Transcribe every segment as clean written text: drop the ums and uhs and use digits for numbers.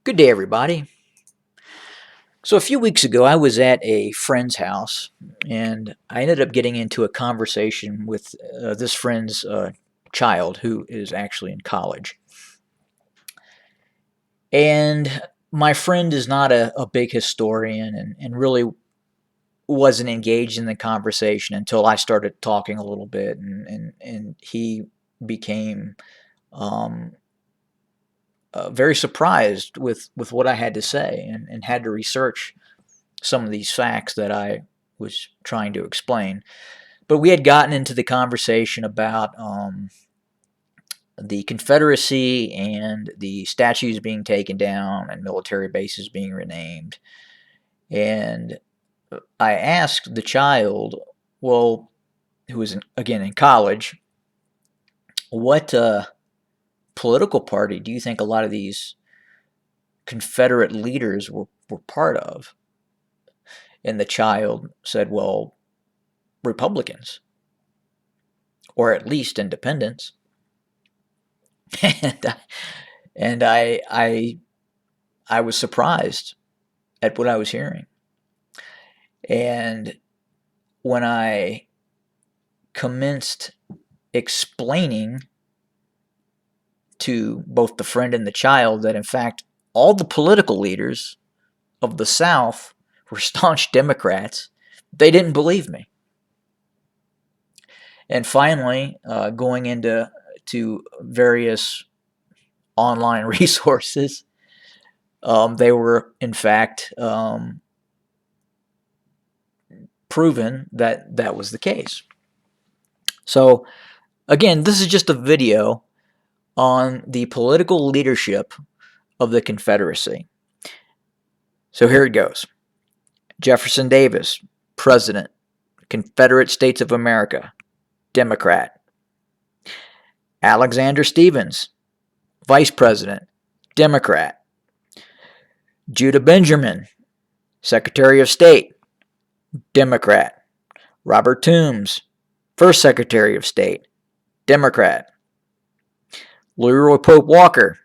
Good day, everybody. So, a few weeks ago, I was at a friend's house and I ended up getting into a conversation with this friend's child who is actually in college. And my friend is not a big historian and really wasn't engaged in the conversation until I started talking a little bit, and he became um, very surprised with what I had to say and had to research some of these facts that I was trying to explain. But we had gotten into the conversation about the Confederacy and the statues being taken down and military bases being renamed. And I asked the child, well, who was again in college, what political party do you think a lot of these Confederate leaders were part of? And the child said, well, Republicans, or at least independents. and and I was surprised at what I was hearing. And when I commenced explaining to both the friend and the child that in fact all the political leaders of the South were staunch Democrats, they didn't believe me. And finally, going into various online resources, they were in fact proven that that was the case. So again, this is just a video on the political leadership of the Confederacy. So here it goes. Jefferson Davis, President, Confederate States of America, Democrat. Alexander Stephens, Vice President, Democrat. Judah Benjamin, Secretary of State, Democrat. Robert Toombs, First Secretary of State, Democrat. Leroy Pope Walker,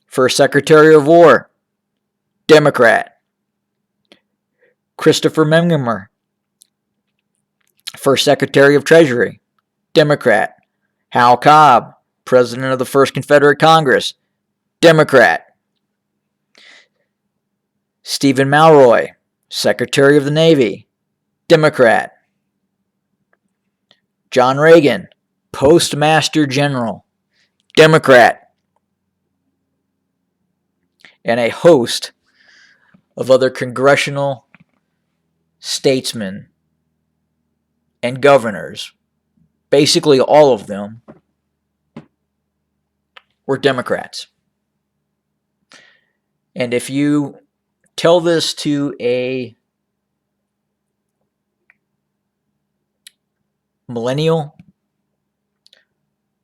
First Secretary of War, Democrat. Christopher Mengimer, First Secretary of Treasury, Democrat. Hal Cobb, President of the First Confederate Congress, Democrat. Stephen Malroy, Secretary of the Navy, Democrat. John Reagan, Postmaster General, Democrat. And a host of other congressional statesmen and governors, basically all of them, were Democrats. And if you tell this to a millennial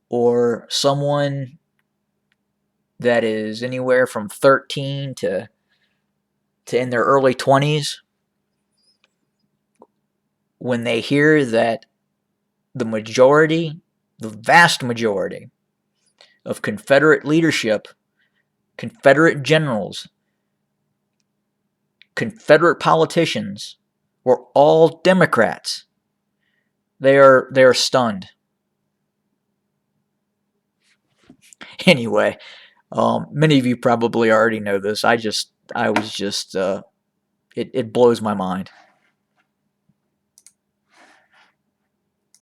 or someone that is anywhere from 13 to in their early 20s, when they hear that the vast majority of Confederate leadership, Confederate generals, Confederate politicians were all Democrats, they are stunned. Anyway, many of you probably already know this. It blows my mind.